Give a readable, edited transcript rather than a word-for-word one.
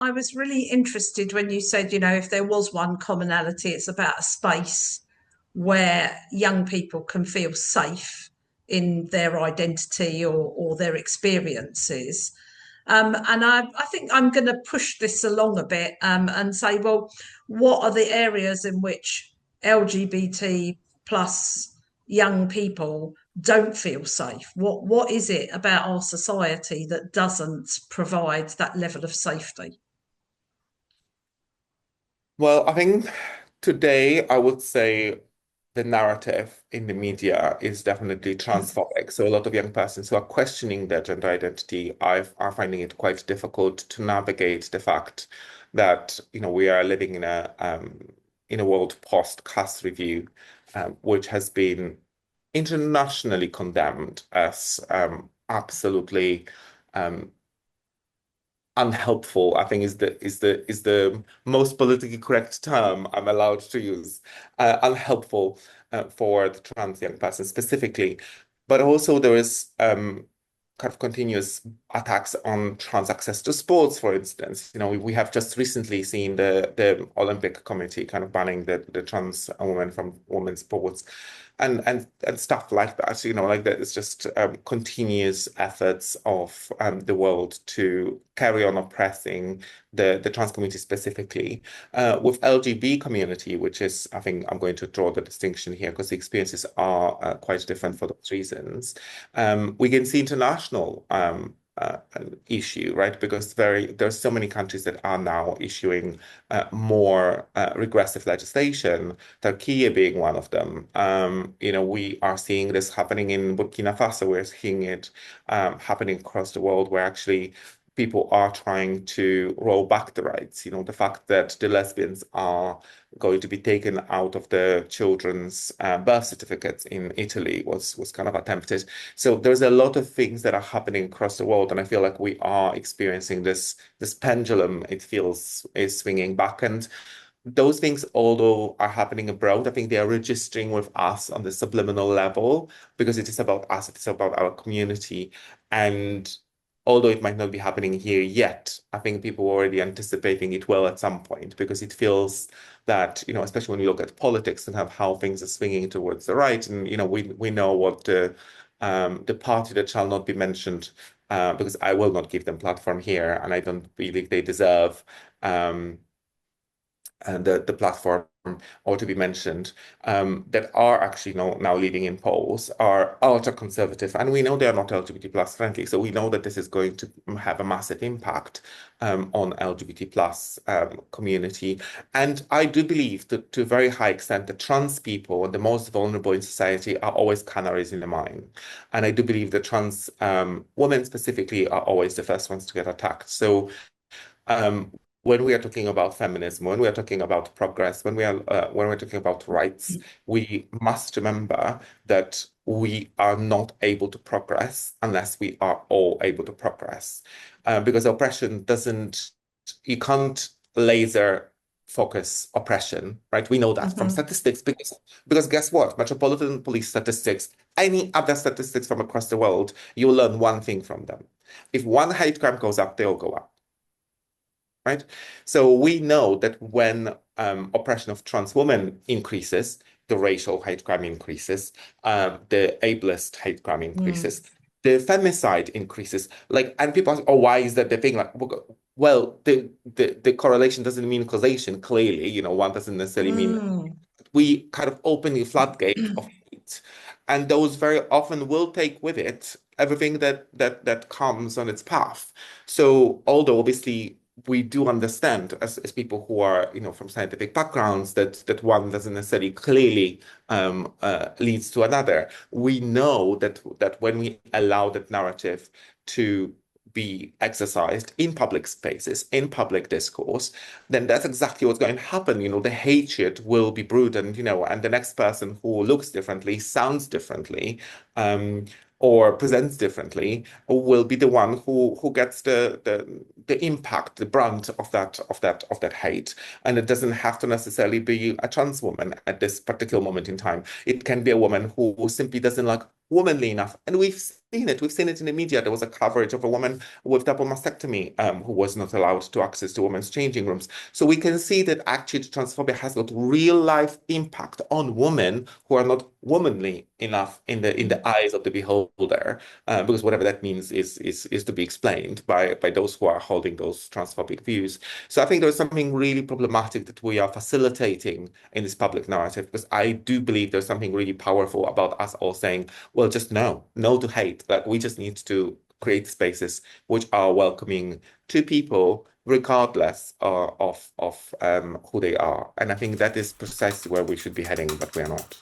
I was really interested when you said, if there was one commonality, it's about a space where young people can feel safe in their identity or their experiences. And I think I'm going to push this along a bit and say, well, what are the areas in which LGBT plus young people don't feel safe? What is it about our society that doesn't provide that level of safety? Well, I think today I would say the narrative in the media is definitely transphobic. So a lot of young persons who are questioning their gender identity are finding it quite difficult to navigate the fact that we are living in a world post caste review, which has been internationally condemned as absolutely um, unhelpful, I think is the most politically correct term I'm allowed to use. Unhelpful for the trans young person specifically, but also there is kind of continuous attacks on trans access to sports, for instance. We have just recently seen the Olympic Committee kind of banning the trans women from women's sports and stuff like that. Like that it's just continuous efforts of the world to carry on oppressing the trans community specifically. With LGBT community, which is, I think I'm going to draw the distinction here because the experiences are quite different for those reasons. We can see international an issue, right? Because there's so many countries that are now issuing more regressive legislation, Turkey being one of them. We are seeing this happening in Burkina Faso. We're seeing it happening across the world, where actually people are trying to roll back the rights. The fact that the lesbians are going to be taken out of the children's birth certificates in Italy was kind of attempted. So there's a lot of things that are happening across the world, and I feel like we are experiencing this pendulum. It feels is swinging back, and those things, although are happening abroad, I think they are registering with us on the subliminal level because it is about us, it is about our community. And although it might not be happening here yet, I think people are already anticipating it will at some point because it feels that, especially when we look at politics and have how things are swinging towards the right, and we know what the party that shall not be mentioned, because I will not give them platform here, and I don't believe they deserve. And the platform or to be mentioned that are actually now leading in polls are ultra conservative, and we know they are not LGBT plus friendly. So we know that this is going to have a massive impact on LGBT plus community. And I do believe that to a very high extent, the trans people and the most vulnerable in society are always canaries in the mine. And I do believe that trans women specifically are always the first ones to get attacked. So when we are talking about feminism, when we are talking about progress, when we're talking about rights, we must remember that we are not able to progress unless we are all able to progress. Because oppression doesn't, you can't laser focus oppression, right? We know that from Mhm. statistics because guess what? Metropolitan police statistics, any other statistics from across the world, you'll learn one thing from them. If one hate crime goes up, they'll go up, right? So we know that when oppression of trans women increases, the racial hate crime increases, the ableist hate crime Mm. increases, the femicide increases. Like, and people ask, oh, why is that the thing? Like, well, the correlation doesn't mean causation. Clearly, one doesn't necessarily mean Mm. we kind of open the floodgate of hate, and those very often will take with it everything that comes on its path. So, although obviously we do understand as people who are from scientific backgrounds that one doesn't necessarily clearly leads to another, we know that when we allow that narrative to be exercised in public spaces, in public discourse, then that's exactly what's going to happen. The hatred will be brewed, and the next person who looks differently, sounds differently, or presents differently will be the one who gets the impact, the brunt of that hate. And it doesn't have to necessarily be a trans woman at this particular moment in time. It can be a woman who simply doesn't look womanly enough. And we've seen it. We've seen it in the media. There was a coverage of a woman with double mastectomy who was not allowed to access to women's changing rooms. So we can see that actually transphobia has got real life impact on women who are not womanly enough in the eyes of the beholder, because whatever that means is to be explained by those who are holding those transphobic views. So I think there's something really problematic that we are facilitating in this public narrative, because I do believe there's something really powerful about us all saying, well, just no to hate. Like we just need to create spaces which are welcoming to people regardless of who they are. And I think that is precisely where we should be heading, but we are not.